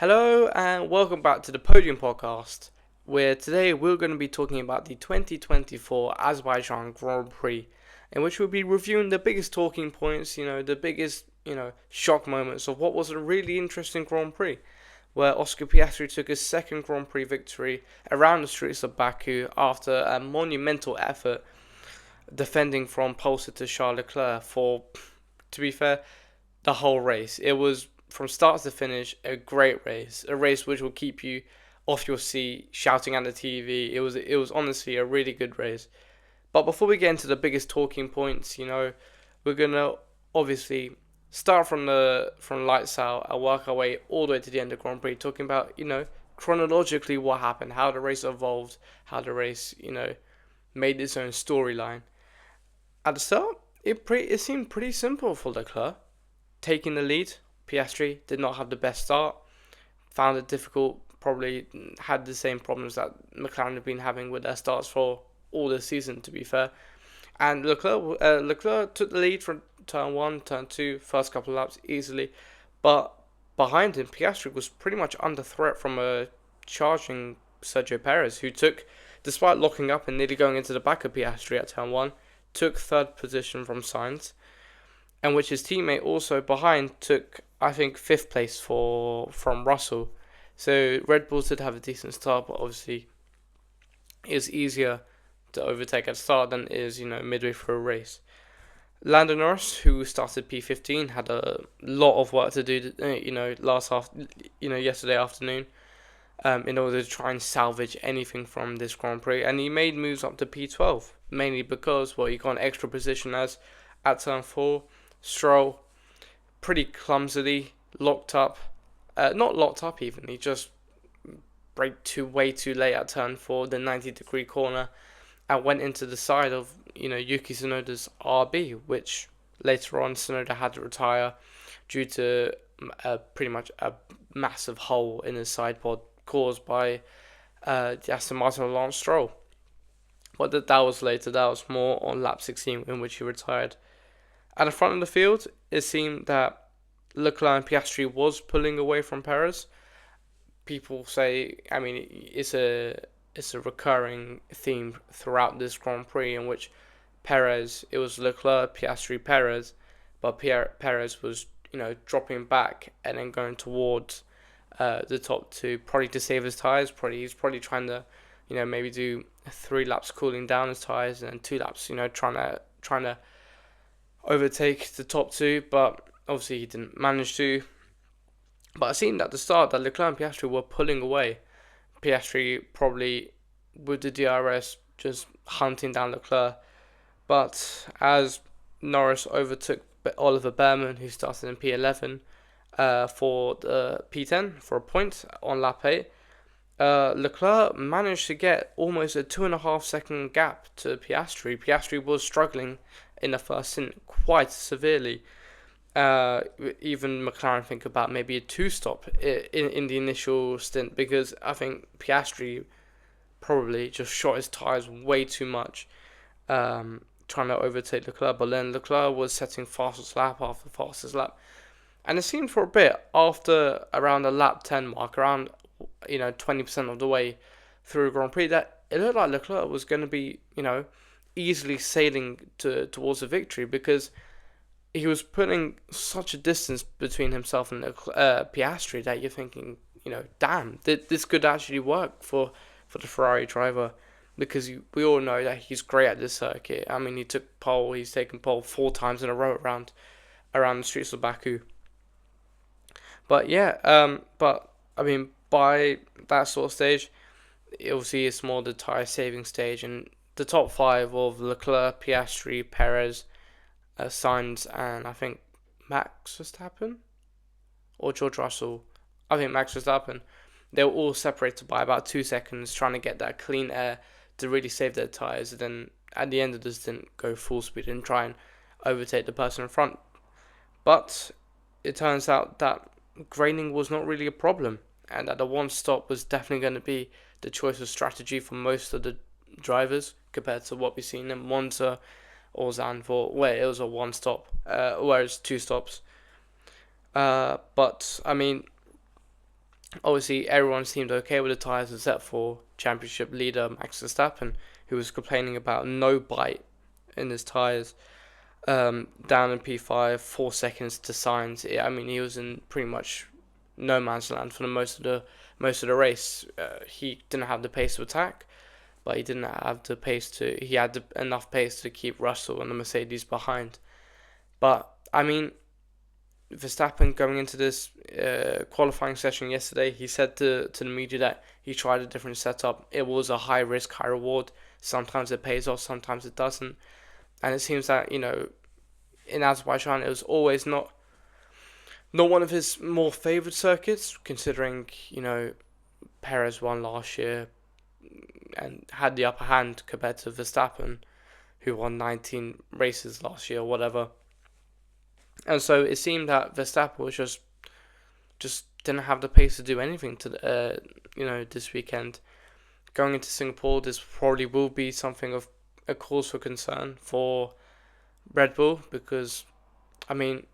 Hello and welcome back to the Podium Podcast, where today we're going to be talking about the 2024 Azerbaijan Grand Prix, in which we'll be reviewing the biggest talking points, the biggest, shock moments of what was a really interesting Grand Prix, where Oscar Piastri took his second Grand Prix victory around the streets of Baku after a monumental effort defending from Pulsar to Charles Leclerc for, to be fair, the whole race. It was from start to finish a great race, a race which will keep you off your seat, shouting at the TV. It was honestly a really good race. But before we get into the biggest talking points, we're gonna obviously start from lights out and work our way all the way to the end of Grand Prix, talking about chronologically what happened, how the race evolved, how the race made its own storyline. At the start, it seemed pretty simple for Leclerc. Taking the lead, Piastri did not have the best start, found it difficult, probably had the same problems that McLaren have been having with their starts for all this season, to be fair. And Leclerc took the lead from turn 1, turn 2, first couple of laps easily, but behind him, Piastri was pretty much under threat from a charging Sergio Perez, who took, despite locking up and nearly going into the back of Piastri at turn 1, took third position from Sainz, and which his teammate also behind took, I think, fifth place from Russell. So Red Bulls did have a decent start, but obviously it's easier to overtake at the start than it is, midway through a race. Lando Norris, who started P15, had a lot of work to do, yesterday afternoon, in order to try and salvage anything from this Grand Prix, and he made moves up to P12, mainly because, he got an extra position as at turn 4. Stroll, pretty clumsily, locked up. Not locked up even, he just braked way too late at turn 4, the 90-degree corner, and went into the side of, Yuki Tsunoda's RB, which later on Tsunoda had to retire due to pretty much a massive hole in his side pod caused by the Aston Martin Lance Stroll. But that was later, that was more on lap 16 in which he retired. At the front of the field, it seemed that Leclerc and Piastri was pulling away from Perez. People say, it's a recurring theme throughout this Grand Prix in which it was Leclerc, Piastri, Perez, but Perez was, dropping back and then going towards the top two, probably to save his tyres. He's probably trying to, maybe do 3 laps cooling down his tyres and then 2 laps, trying to overtake the top two, but obviously he didn't manage to. But it seemed at the start that Leclerc and Piastri were pulling away. Piastri probably with the DRS just hunting down Leclerc. But as Norris overtook Oliver Behrman, who started in P11, for the P10 for a point on lap 8, Leclerc managed to get almost a 2.5 second gap to Piastri. Piastri was struggling in the first stint quite severely. Even McLaren think about maybe a 2-stop in the initial stint, because I think Piastri probably just shot his tyres way too much, trying to overtake Leclerc. But then Leclerc was setting fastest lap after fastest lap, and it seemed for a bit after around the lap 10 mark, around 20% of the way through Grand Prix, that it looked like Leclerc was going to be easily sailing towards a victory, because he was putting such a distance between himself and Piastri that you're thinking, damn, this could actually work for the Ferrari driver, because we all know that he's great at this circuit. He's taken pole 4 times in a row around the streets of Baku. But yeah, by that sort of stage, obviously it's more the tyre saving stage, and the top 5 of Leclerc, Piastri, Perez, Sainz, and I think Max Verstappen or George Russell. I think Max Verstappen. They were all separated by about 2 seconds, trying to get that clean air to really save their tyres. And then at the end of the stint, go full speed and try and overtake the person in front. But it turns out that graining was not really a problem, and that the one stop was definitely going to be the choice of strategy for most of the drivers compared to what we've seen in Monza or Zandvoort, where it was a 1 stop, whereas 2 stops. But Obviously, everyone seemed okay with the tyres except for championship leader Max Verstappen, who was complaining about no bite in his tyres. Down in P5, 4 seconds to Sainz. I mean, he was in pretty much no man's land for the most of the race. He didn't have the pace to attack, but he didn't have the pace to. He had enough pace to keep Russell and the Mercedes behind. But I mean, Verstappen going into this qualifying session yesterday, he said to the media that he tried a different setup. It was a high risk, high reward. Sometimes it pays off, sometimes it doesn't. And it seems that, in Azerbaijan, it was always not one of his more favoured circuits, considering, Perez won last year and had the upper hand compared to Verstappen, who won 19 races last year or whatever. And so it seemed that Verstappen was just didn't have the pace to do anything to this weekend. Going into Singapore, this probably will be something of a cause for concern for Red Bull, because I mean,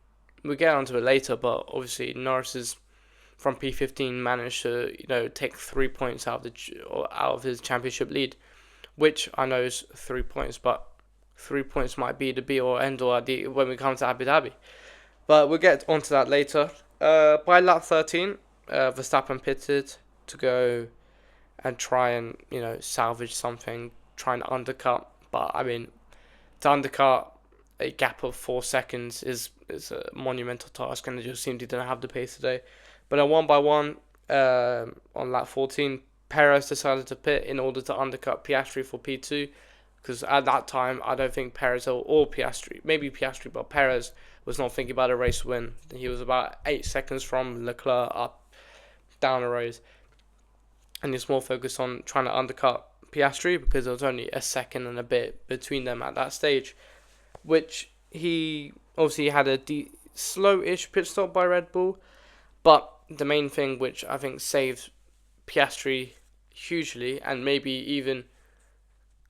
we'll get onto it later, but obviously Norris is from P15 managed to take 3 points out of his championship lead, which I know is 3 points, but 3 points might be the be or end all when we come to Abu Dhabi. But we'll get onto that later. By lap 13, Verstappen pitted to go and try and salvage something, try and undercut. But I mean, to undercut a gap of 4 seconds is a monumental task, and it just seemed he didn't have the pace today. But then one by one, on lap 14, Perez decided to pit in order to undercut Piastri for P2. Because at that time, I don't think Perez or Piastri, maybe Piastri, but Perez was not thinking about a race win. He was about 8 seconds from Leclerc up, down the road. And he's more focused on trying to undercut Piastri because there was only a second and a bit between them at that stage. Which he obviously had a slow-ish pit stop by Red Bull. But the main thing which I think saved Piastri hugely, and maybe even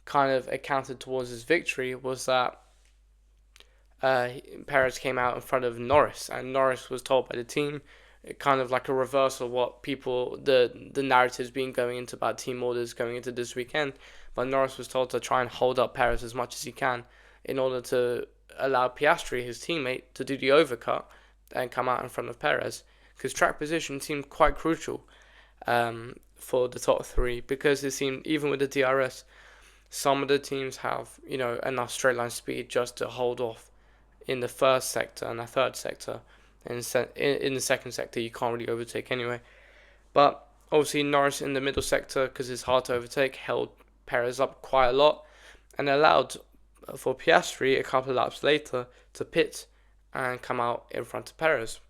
kind of accounted towards his victory, was that Perez came out in front of Norris, and Norris was told by the team, kind of like a reversal of what the narrative's been going into about team orders going into this weekend. But Norris was told to try and hold up Perez as much as he can in order to allow Piastri, his teammate, to do the overcut and come out in front of Perez, because track position seemed quite crucial for the top three, because it seemed, even with the DRS, some of the teams have enough straight line speed just to hold off in the first sector and the third sector. In the second sector, you can't really overtake anyway. But obviously Norris in the middle sector, because it's hard to overtake, held Perez up quite a lot and allowed for Piastri a couple of laps later to pit and come out in front of Perez.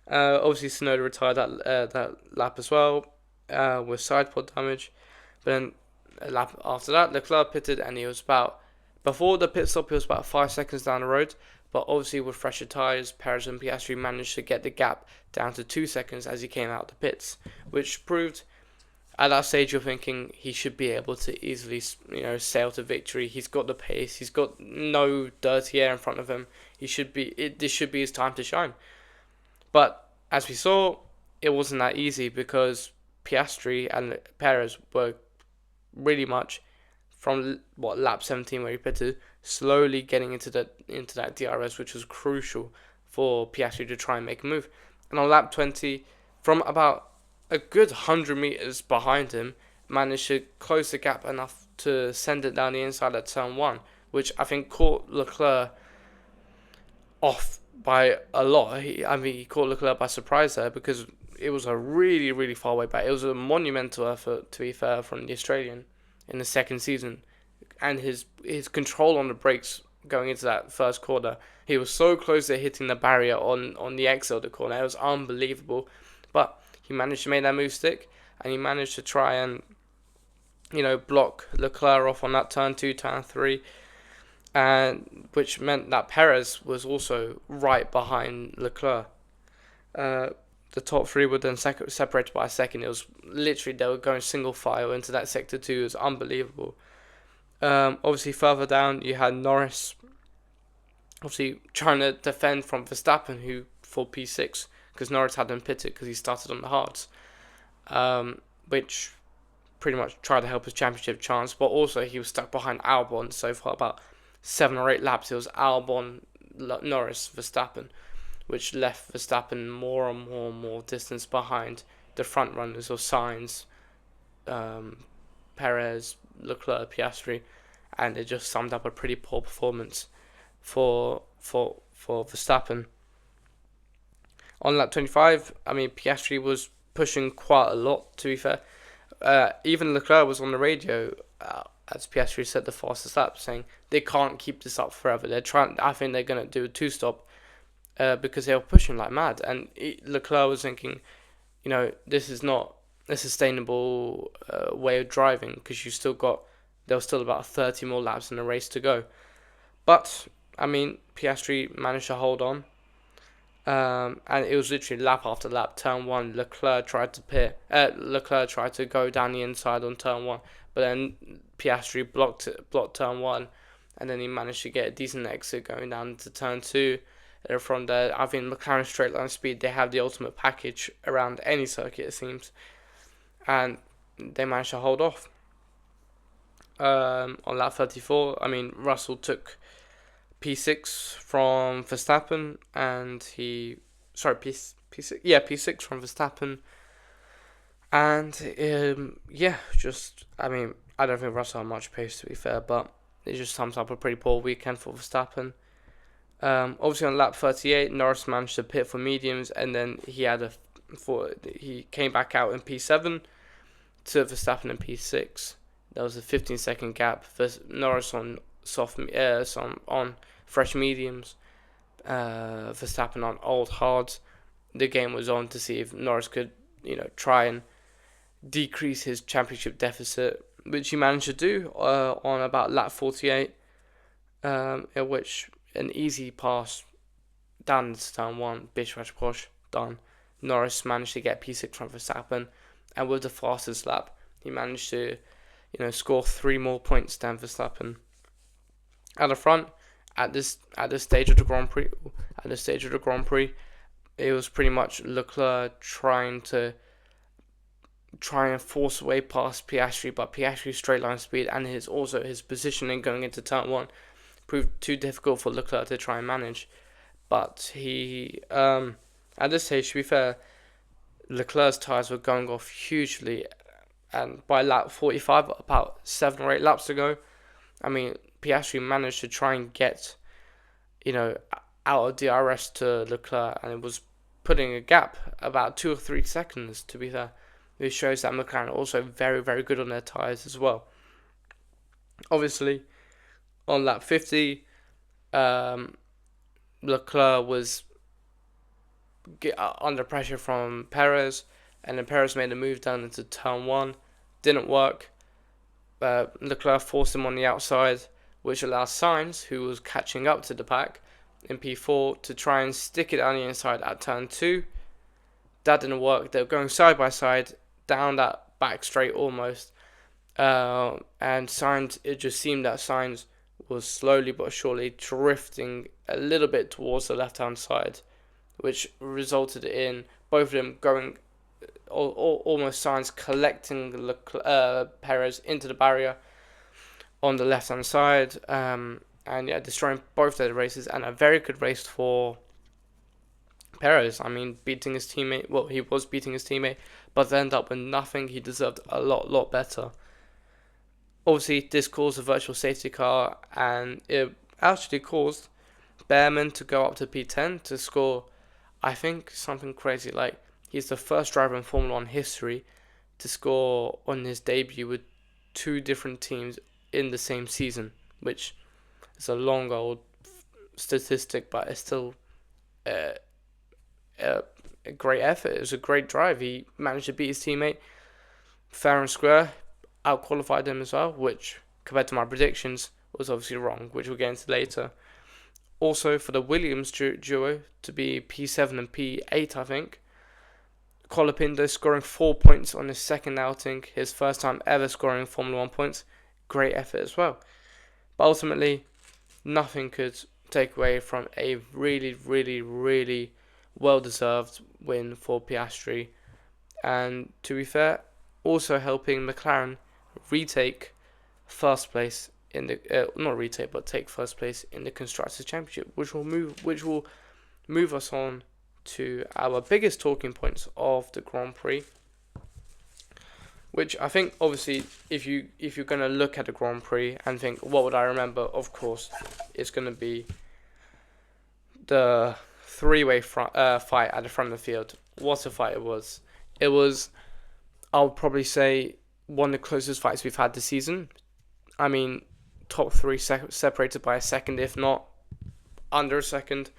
Obviously Tsunoda retired that lap as well with side pod damage. But then a lap after that, Leclerc pitted, and he was before the pit stop, he was about 5 seconds down the road. But obviously with fresher tyres, Perez and Piastri managed to get the gap down to 2 seconds as he came out the pits, which proved at that stage you're thinking he should be able to easily sail to victory. He's got the pace, he's got no dirty air in front of him. This should be his time to shine. But as we saw, it wasn't that easy, because Piastri and Perez were really much from lap 17 where he pitted, slowly getting into that DRS, which was crucial for Piastri to try and make a move. And on lap 20, from about a good 100 meters behind him, managed to close the gap enough to send it down the inside at turn 1, which I think caught Leclerc off by a lot. He caught Leclerc by surprise there, because it was a really, really far way back. It was a monumental effort, to be fair, from the Australian in the second season. And his control on the brakes going into that first corner, he was so close to hitting the barrier on the exit of the corner. It was unbelievable. But he managed to make that move stick, and he managed to try and block Leclerc off on that turn 2, turn 3, and which meant that Perez was also right behind Leclerc. The top three were then separated by a second. It was literally, they were going single file into that sector 2. It was unbelievable. Obviously further down you had Norris obviously trying to defend from Verstappen, who for P6 because Norris had him pitted because he started on the hards, which pretty much tried to help his championship chance, but also he was stuck behind Albon. So for about 7 or 8 laps, it was Albon, Norris, Verstappen, which left Verstappen more and more distance behind the front runners of Sainz, Perez, Leclerc, Piastri, and it just summed up a pretty poor performance for Verstappen. On lap 25, I mean, Piastri was pushing quite a lot, to be fair. Even Leclerc was on the radio, as Piastri said, the fastest lap, saying they can't keep this up forever. I think they're going to do a 2-stop because they were pushing like mad. And Leclerc was thinking, this is not a sustainable way of driving, because there was still about 30 more laps in the race to go. But, I mean, Piastri managed to hold on. And it was literally lap after lap. Turn 1, Leclerc tried to go down the inside on turn 1, but then Piastri blocked turn 1, and then he managed to get a decent exit going down to turn 2. And from there, I think McLaren straight line speed, they have the ultimate package around any circuit, it seems, and they managed to hold off. On lap 34, I mean, Russell took P6 from Verstappen, and P6 from Verstappen, and I mean, I don't think Russell had much pace, to be fair, but it just sums up a pretty poor weekend for Verstappen. Obviously on lap 38, Norris managed to pit for mediums, and then he came back out in P7 to Verstappen in P6. There was a 15-second gap for Norris on on fresh mediums, Verstappen on old hards. The game was on to see if Norris could, try and decrease his championship deficit, which he managed to do on about lap 48, in which an easy pass down to turn 1, bish bash posh, done. Norris managed to get P6 from Verstappen, and with the fastest lap, he managed to, score 3 more points than Verstappen. At the front, at this stage of the Grand Prix, it was pretty much Leclerc trying and force a way past Piastri, but Piastri's straight line speed and his positioning going into turn 1 proved too difficult for Leclerc to try and manage. But he, at this stage, to be fair, Leclerc's tyres were going off hugely, and by lap 45, about 7 or 8 laps to go, I mean, Piastri managed to try and get, out of DRS to Leclerc, and it was putting a gap about 2 or 3 seconds, to be fair. Which shows that McLaren are also very, very good on their tyres as well. Obviously, on lap 50, Leclerc was under pressure from Perez, and then Perez made a move down into turn 1. Didn't work. Leclerc forced him on the outside, which allowed Sainz, who was catching up to the pack in P4, to try and stick it on the inside at turn 2. That didn't work. They were going side by side down that back straight almost, and Sainz, it just seemed that Sainz was slowly but surely drifting a little bit towards the left hand side, which resulted in both of them going almost Sainz collecting Perez into the barrier on the left hand side, and destroying both their races, and a very good race for Perez. I mean, beating his teammate. Well, he was beating his teammate, but ended up with nothing. He deserved a lot better. Obviously, this caused a virtual safety car, and it actually caused Behrman to go up to P10 to score, I think, something crazy. Like, he's the first driver in Formula 1 history to score on his debut with 2 different teams in the same season, which is a long old statistic, but it's still a great effort. It was a great drive. He managed to beat his teammate fair and square, out-qualified him as well, which, compared to my predictions, was obviously wrong, which we'll get into later. Also, for the Williams duo to be P7 and P8, I think, Colapinto scoring 4 points on his second outing, his first time ever scoring Formula 1 points. Great effort as well. But ultimately, nothing could take away from a really, really, really well-deserved win for Piastri. And to be fair, also helping McLaren retake first place in the not retake but take first place in the constructors championship, which will move us on to our biggest talking points of the Grand Prix. Which I think, obviously, if you're gonna look at the Grand Prix and think, what would I remember? Of course, it's gonna be the three-way fight at the front of the field. What a fight it was! It was, I'll probably say, one of the closest fights we've had this season. I mean, top three separated by a second, if not under a second,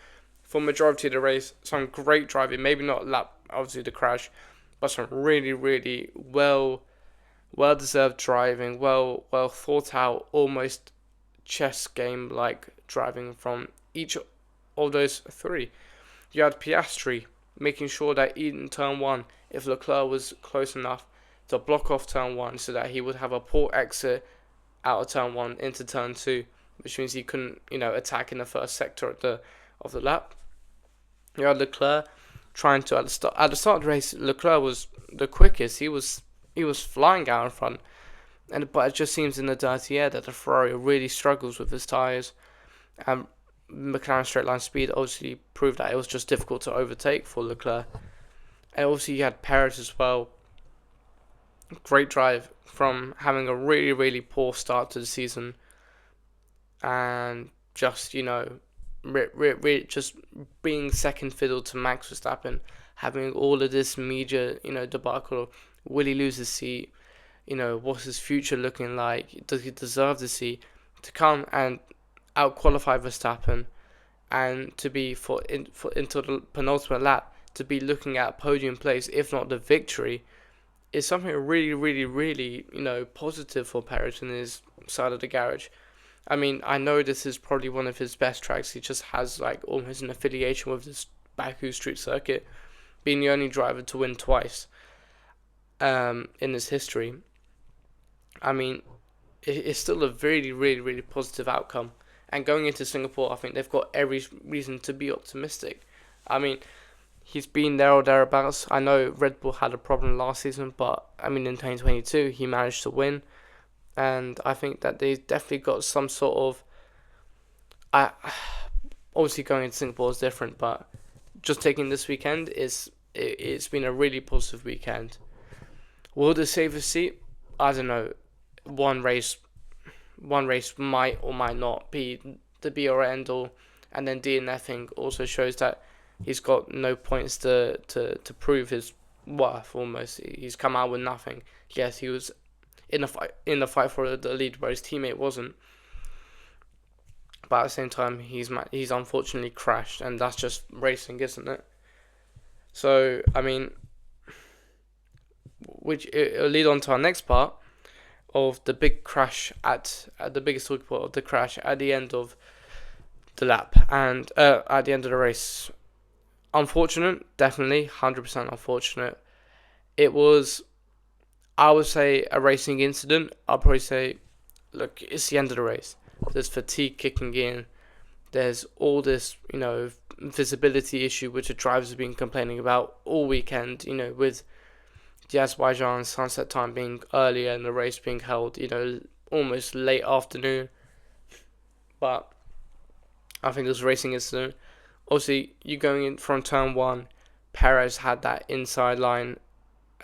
for majority of the race. Some great driving, maybe not lap, obviously the crash, but some really, really well-deserved driving, well thought out, almost chess game like driving from each of those three. You had Piastri making sure that in turn one, if Leclerc was close enough to block off turn one, so that he would have a poor exit out of turn one into turn two, which means he couldn't, attack in the first sector of the lap. You had Leclerc trying to at the start of the race. Leclerc was the quickest. He was flying out in front, but it just seems in the dirty air that the Ferrari really struggles with his tyres. And McLaren straight line speed obviously proved that it was just difficult to overtake for Leclerc. And obviously you had Perez as well. Great drive from having a really, really poor start to the season, and just just being second fiddle to Max Verstappen, having all of this media debacle. Will he lose his seat? What's his future looking like? Does he deserve the seat? To come and out-qualify Verstappen, and to be into the penultimate lap, to be looking at podium place, if not the victory, is something really, really, really, positive for Perez in his side of the garage. I mean, I know this is probably one of his best tracks. He just has almost an affiliation with this Baku street circuit, being the only driver to win twice in his history. I mean, it's still a really, really, really positive outcome. And going into Singapore, I think they've got every reason to be optimistic. I mean, he's been there or thereabouts. I know Red Bull had a problem last season, but I mean, in 2022, he managed to win. And I think that they've definitely got some sort of... obviously, going into Singapore is different, but just taking this weekend, it's been a really positive weekend. Will they save a seat? I don't know. One race might or might not be the be or end all, and then DNFing also shows that he's got no points to prove his worth. Almost, he's come out with nothing. Yes, he was in the fight for the lead, where his teammate wasn't. But at the same time, he's unfortunately crashed, and that's just racing, isn't it? So I mean, which it'll lead on to our next part of the big crash at the biggest talking point of the crash at the end of the lap and at the end of the race. Unfortunate, definitely 100% unfortunate. It was, I would say, a racing incident. I'll probably say, look, it's the end of the race. There's fatigue kicking in. There's all this, visibility issue which the drivers have been complaining about all weekend, with the Azerbaijan sunset time being earlier and the race being held, almost late afternoon. But I think it was a racing incident. Obviously, you going in from turn one, Perez had that inside line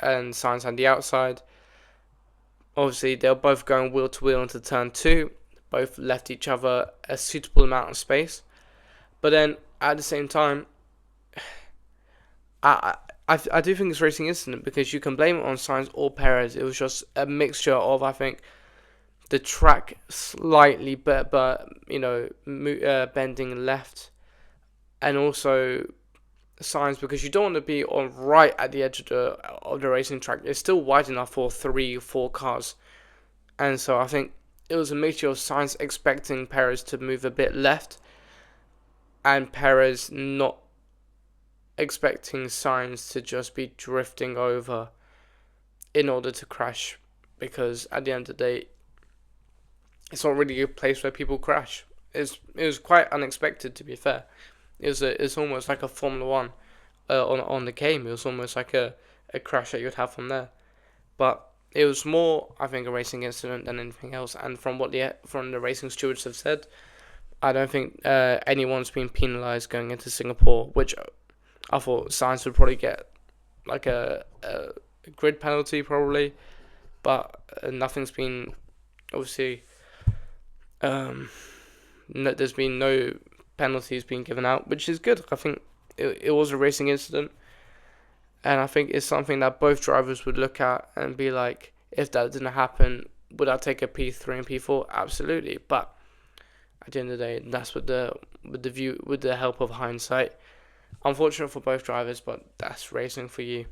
and Sainz had the outside. Obviously, they were both going wheel to wheel into turn two. Both left each other a suitable amount of space. But then, at the same time, I do think it's a racing incident because you can blame it on Sainz or Perez. It was just a mixture of, I think, the track slightly bending left, and also Sainz, because you don't want to be on right at the edge of the racing track. It's still wide enough for 3-4 cars, and so I think it was a mixture of Sainz expecting Perez to move a bit left, and Perez not expecting Sainz to just be drifting over in order to crash, because at the end of the day, it's not really a place where people crash. It was quite unexpected, to be fair. It's almost like a Formula 1 on the game. It was almost like a crash that you'd have from there. But it was more, I think, a racing incident than anything else. And from what the racing stewards have said, I don't think anyone's been penalised going into Singapore, which I thought Sainz would probably get like a grid penalty probably, but nothing's been, obviously, there's been no penalties being given out, which is good. I think it was a racing incident, and I think it's something that both drivers would look at and be like, if that didn't happen, would I take a P3 and P4? Absolutely, but at the end of the day, that's with the help of hindsight. Unfortunate for both drivers, but that's racing for you.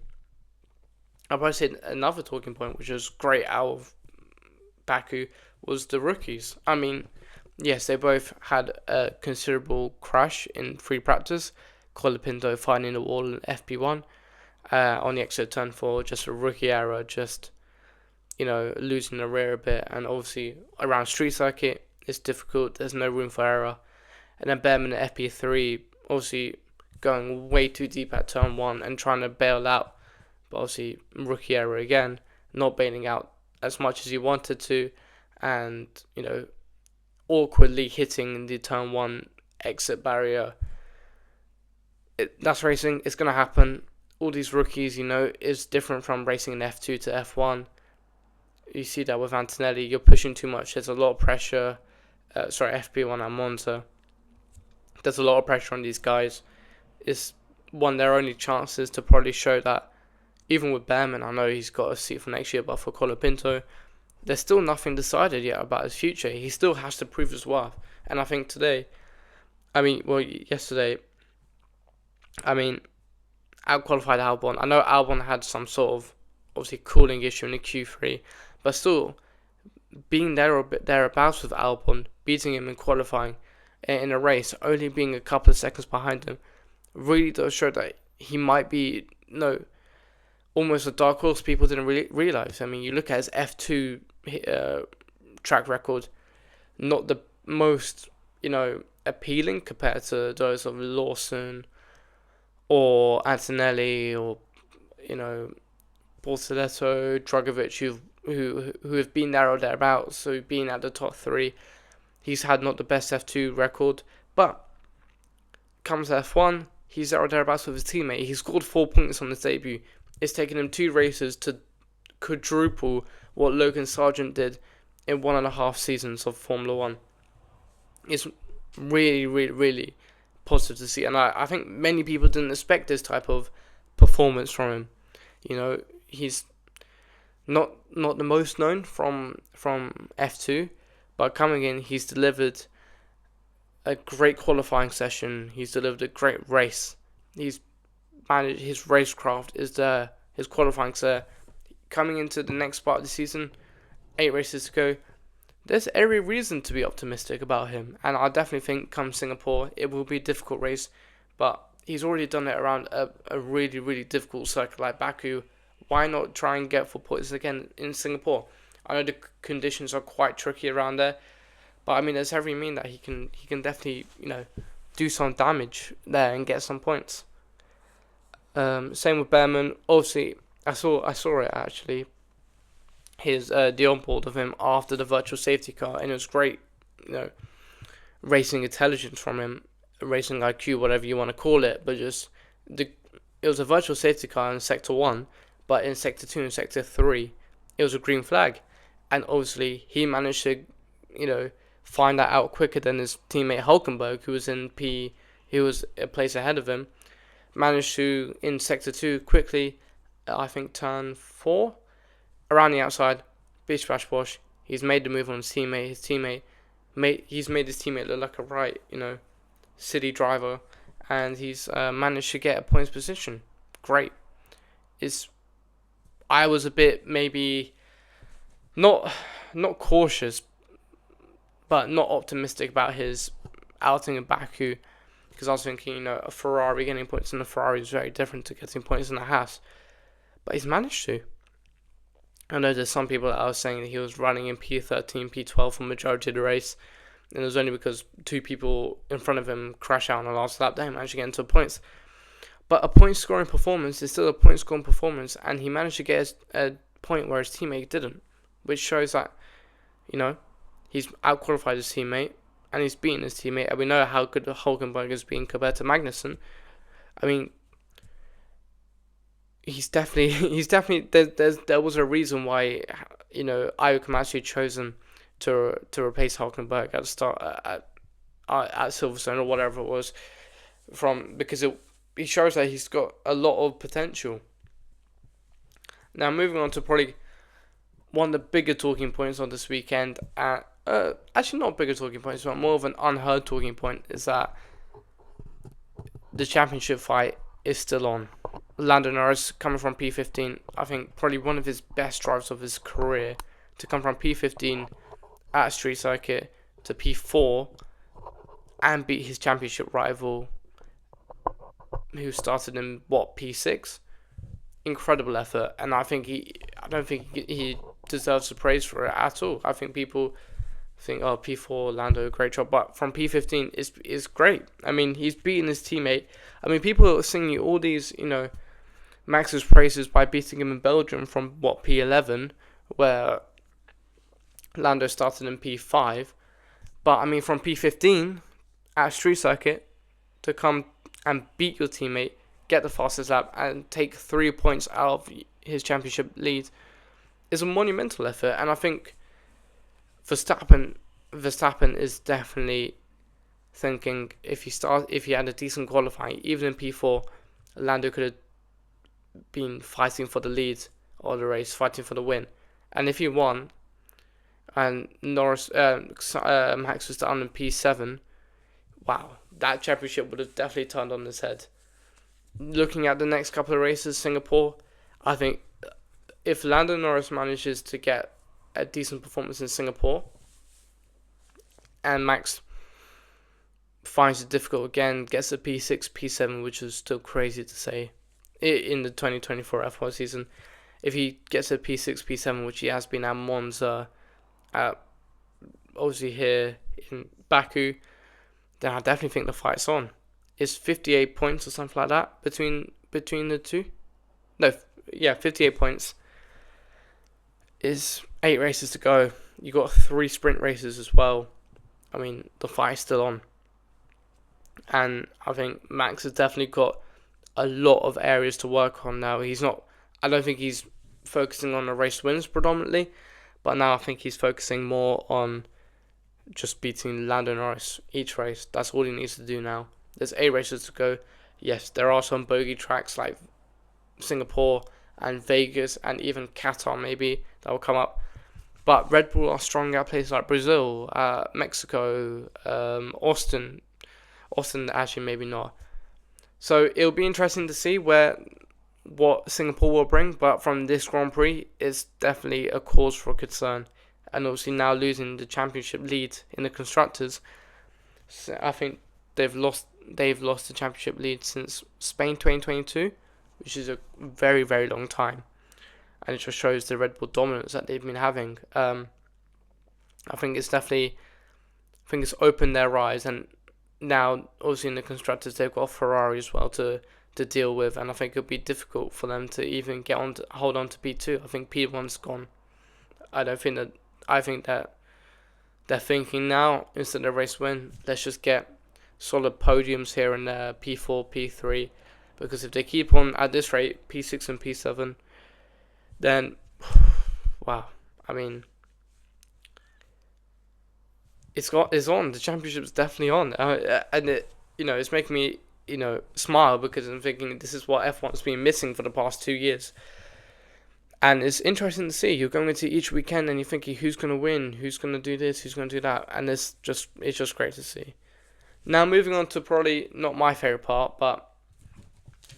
I'll probably say another talking point, which was great out of Baku, was the rookies. I mean, yes, they both had a considerable crash in free practice. Colapinto finding the wall in FP1 on the exit turn 4, just a rookie error, just, losing the rear a bit. And obviously, around street circuit, it's difficult. There's no room for error. And then Behrman at FP3, obviously going way too deep at turn 1 and trying to bail out. But obviously, rookie error again, not bailing out as much as he wanted to. And, awkwardly hitting the turn 1 exit barrier. That's racing. It's going to happen. All these rookies, is different from racing in F2 to F1. You see that with Antonelli. You're pushing too much. There's a lot of pressure. FP1 and Monza. There's a lot of pressure on these guys. It's one of their only chances to probably show that. Even with Behrman, I know he's got a seat for next year, but for Colapinto, there's still nothing decided yet about his future. He still has to prove his worth. And I think yesterday, out-qualified Albon. I know Albon had some sort of, obviously, cooling issue in the Q3, but still, being there or thereabouts with Albon, beating him in qualifying in a race, only being a couple of seconds behind him, really does show that he might be, almost a dark horse people didn't really realise. I mean, you look at his F2 track record, not the most, appealing compared to those of Lawson or Antonelli or, Bortoletto, Dragovic, who have been there or thereabouts, so being at the top 3. He's had not the best F2 record, but comes F1, he's there or thereabouts with his teammate. He scored 4 points on his debut. It's taken him 2 races to quadruple what Logan Sargent did in 1.5 seasons of Formula 1. It's really, really, really positive to see. And I think many people didn't expect this type of performance from him. He's not the most known from F2, but coming in, he's delivered a great qualifying session. He's delivered a great race. He's managed, his racecraft is there, his qualifying's there. Coming into the next part of the season, 8 races to go, there's every reason to be optimistic about him. And I definitely think come Singapore, it will be a difficult race, but he's already done it around a really, really difficult circuit like Baku. Why not try and get 4 points again in Singapore? I know the conditions are quite tricky around there, but there's every mean that he can definitely, do some damage there and get some points. Same with Behrman. Obviously, I saw it actually. His the onboard of him after the virtual safety car, and it was great, racing intelligence from him, racing IQ, whatever you want to call it. But it was a virtual safety car in sector 1, but in sector 2 and sector 3, it was a green flag, and obviously he managed to, find that out quicker than his teammate Hulkenberg, who was in P. He was a place ahead of him. Managed to, in sector 2, quickly, I think turn 4, around the outside, bish bash bosh. He's made the move on his teammate. He's made his teammate look like a right, city driver, and he's managed to get a points position. Great. I was a bit maybe not cautious, but not optimistic about his outing in Baku, because I was thinking, a Ferrari getting points in the Ferrari is very different to getting points in the Haas. But he's managed to. I know there's some people that are saying that he was running in P13, P12 for the majority of the race, and it was only because 2 people in front of him crash out on the last lap that he managed to get into points. But a point scoring performance is still a point scoring performance, and he managed to get a point where his teammate didn't, which shows that, he's outqualified his teammate and he's beaten his teammate, and we know how good Hulkenberg has been compared to Magnussen. I mean, he's definitely there was a reason why Ayo Komatsu chosen to replace Hulkenberg at the start at Silverstone or whatever it was, because he shows that he's got a lot of potential. Now moving on to probably one of the bigger talking points on this weekend, actually not bigger talking points, but more of an unheard talking point, is that the championship fight is still on. Lando Norris coming from P15, I think probably one of his best drives of his career, to come from P15 at a street circuit to P4 and beat his championship rival who started in P6. Incredible effort, and I don't think he deserves the praise for it at all. I think people think, oh, P4 Lando, great job, but from P15 is great. I mean, he's beaten his teammate. I mean, people are singing all these, Max's praises by beating him in Belgium from P11, where Lando started in P5. But I mean, from P15 at a street circuit to come and beat your teammate, get the fastest lap, and take 3 points out of his championship lead is a monumental effort. And I think Verstappen is definitely thinking, if he had a decent qualifying, even in P4, Lando could have been fighting for the lead or the race, fighting for the win. And if he won, and Max was down in P7, wow, that championship would have definitely turned on its head. Looking at the next couple of races, Singapore, I think if Lando Norris manages to get a decent performance in Singapore, and Max finds it difficult again, gets a P6, P7, which is still crazy to say in the 2024 F1 season. If he gets a P6, P7, which he has been at Monza, obviously here in Baku, then I definitely think the fight's on. It's 58 points or something like that between the two. No, yeah, 58 points. Is 8 races to go. You got 3 sprint races as well. I mean, the fight's still on. And I think Max has definitely got a lot of areas to work on now. I don't think he's focusing on the race wins predominantly, but now I think he's focusing more on just beating Lando Norris each race. That's all he needs to do now. There's 8 races to go. Yes, there are some bogey tracks like Singapore and Vegas and even Qatar maybe that will come up. But Red Bull are strong at places like Brazil, Mexico, Austin. Austin actually maybe not. So it'll be interesting to see what Singapore will bring. But from this Grand Prix, it's definitely a cause for concern. And obviously now losing the championship lead in the constructors, so I think they've lost the championship lead since Spain 2022, which is a very, very long time. And it just shows the Red Bull dominance that they've been having. I think it's opened their eyes, and now obviously in the constructors they've got Ferrari as well to deal with, and I think it'll be difficult for them to even hold on to P2. I think P1's gone. I think that they're thinking now, instead of race win, let's just get solid podiums here and there, P4, P3, because if they keep on at this rate, P6 and P7, then, wow, I mean, it's on. The championship's definitely on, and it's making me, smile, because I'm thinking this is what F1's been missing for the past 2 years. And it's interesting to see. You're going into each weekend and you're thinking, who's going to win? Who's going to do this? Who's going to do that? And it's just great to see. Now moving on to probably not my favourite part, but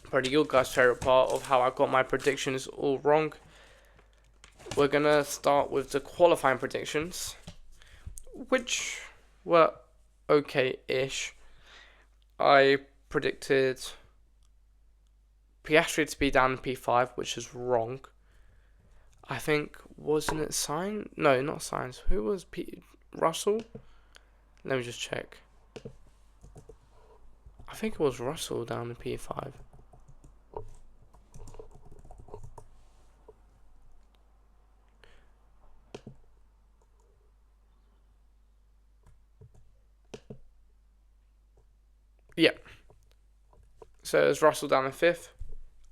probably your guys' favourite part of how I got my predictions all wrong. We're going to start with the qualifying predictions, which were okay-ish. I predicted Piastri to be down in P5, which is wrong. I think, wasn't it Sainz? No, not Sainz. Who was Russell? Let me just check. I think it was Russell down in P5. So it was Russell down in 5th.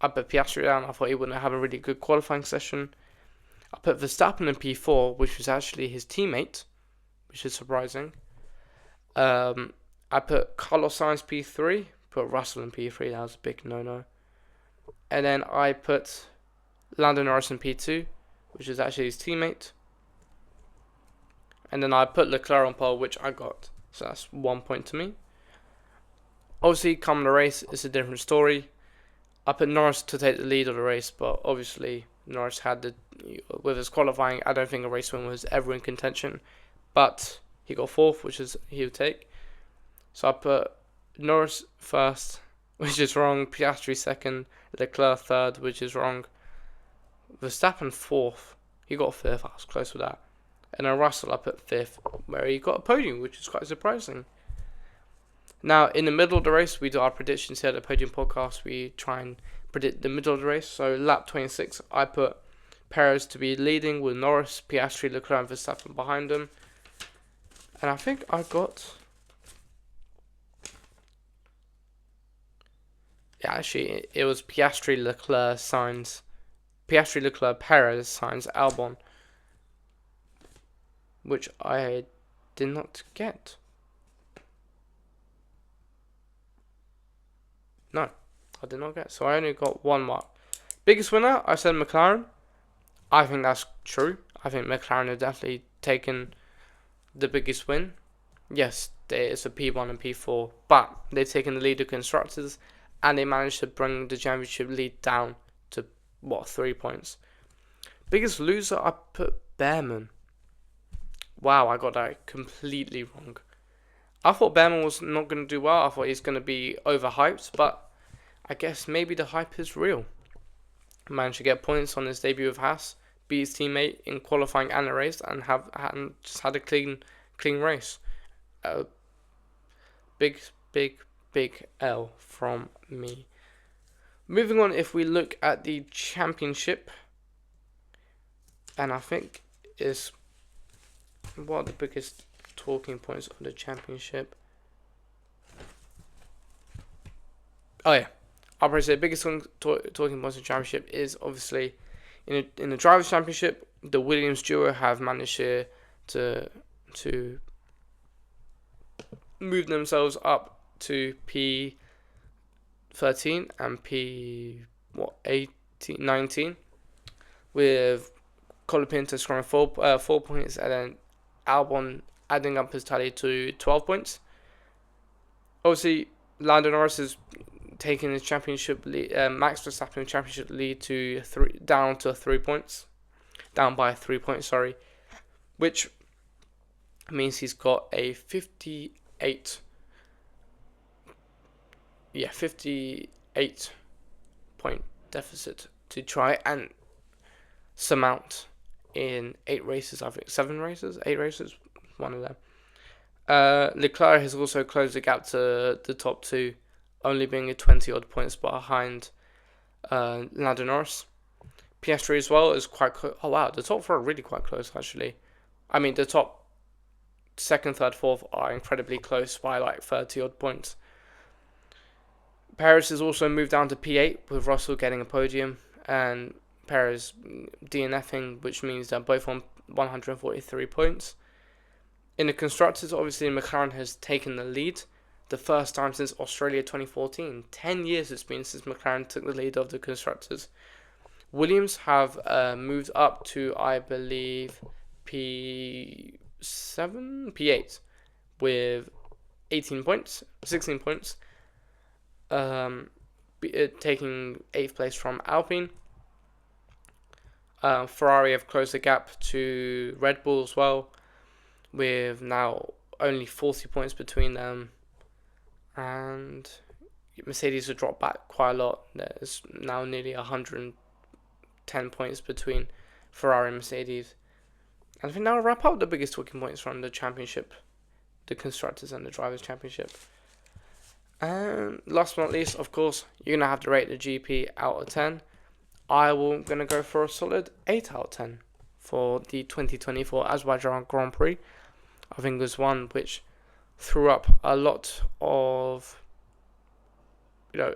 I put Piastri down. I thought he wouldn't have a really good qualifying session. I put Verstappen in P4, which was actually his teammate, which is surprising. I put Carlos Sainz P3, put Russell in P3, that was a big no-no. And then I put Lando Norris in P2, which is actually his teammate. And then I put Leclerc on pole, which I got. So that's 1 point to me. Obviously, come the race, it's a different story. I put Norris to take the lead of the race, but obviously Norris had with his qualifying, I don't think a race win was ever in contention. But he got 4th, which is he would take. So I put Norris first, which is wrong. Piastri 2nd, Leclerc 3rd, which is wrong. Verstappen 4th, he got 5th, I was close with that. And then Russell I put 5th, where he got a podium, which is quite surprising. Now, in the middle of the race, we do our predictions here at the Podium Podcast. We try and predict the middle of the race. So, lap 26, I put Perez to be leading with Norris, Piastri, Leclerc, and Verstappen behind him. And I think I got... Yeah, actually, it was Piastri, Leclerc, Sainz. Piastri, Leclerc, Perez, Sainz, Albon. Which I did not get. No, I did not get. So I only got 1 mark. Biggest winner, I said McLaren. I think that's true. I think McLaren have definitely taken the biggest win. Yes, it's a P1 and P4, but they've taken the lead of constructors and they managed to bring the championship lead down to 3 points. Biggest loser, I put Behrman. Wow, I got that completely wrong. I thought Behrman was not going to do well. I thought he's going to be overhyped, but I guess maybe the hype is real. Managed to get points on his debut with Haas, beat his teammate in qualifying and the race, and just had a clean race. Big L from me. Moving on, if we look at the championship, and I think is what are the biggest talking points of the championship. Oh yeah, I'll probably say the biggest talking points of the championship is obviously in the drivers' championship, the Williams duo have managed here to move themselves up to P13 and P19, with Colapinto scoring 4 points, and then Albon adding up his tally to 12 points. Obviously, Lando Norris is taking his championship lead, Max Verstappen championship lead down by 3 points, which means he's got a 58 point deficit to try and surmount in 8 races, I think 8 races, one of them. Leclerc has also closed the gap to the top 2, only being a 20 odd points behind Lando Norris. Piastri as well is quite close. Oh wow, the top 4 are really quite close actually. I mean, the top 2nd, 3rd, 4th are incredibly close by like 30 odd points. Perez has also moved down to P8 with Russell getting a podium and Perez DNFing, which means they're both on 143 points. In the constructors, obviously McLaren has taken the lead, the first time since Australia 2014. 10 years it's been since McLaren took the lead of the constructors. Williams have moved up to, I believe, P8 with 16 points, taking 8th place from Alpine. Ferrari have closed the gap to Red Bull as well, with now only 40 points between them, and Mercedes have dropped back quite a lot. There's now nearly 110 points between Ferrari and Mercedes. And I think that'll wrap up the biggest talking points from the championship, the Constructors and the Drivers' Championship. And last but not least, of course, you're going to have to rate the GP out of 10. I'm going to go for a solid 8 out of 10 for the 2024 Azerbaijan Grand Prix. I think it was one which threw up a lot of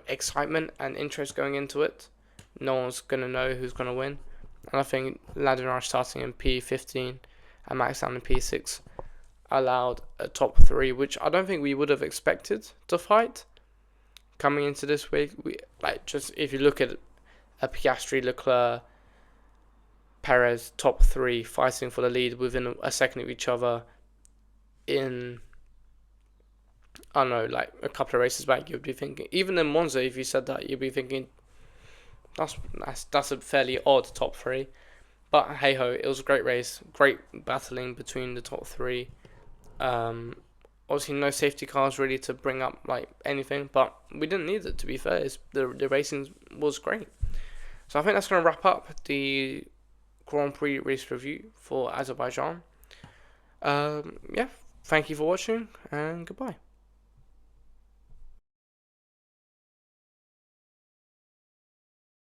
excitement and interest going into it. No one's gonna know who's gonna win, and I think Lando Norris starting in P15 and Max down in P6 allowed a top three, which I don't think we would have expected to fight coming into this week. Just if you look at a Piastri, Leclerc, Perez top three fighting for the lead within a second of each other in, I don't know, like a couple of races back, you'd be thinking, even in Monza, if you said that, you'd be thinking that's a fairly odd top three. But hey ho, it was a great race, great battling between the top three. Obviously no safety cars really to bring up like anything, but we didn't need it, to be fair. The racing was great. So I think that's going to wrap up the Grand Prix race review for Azerbaijan. Yeah, thank you for watching, and goodbye.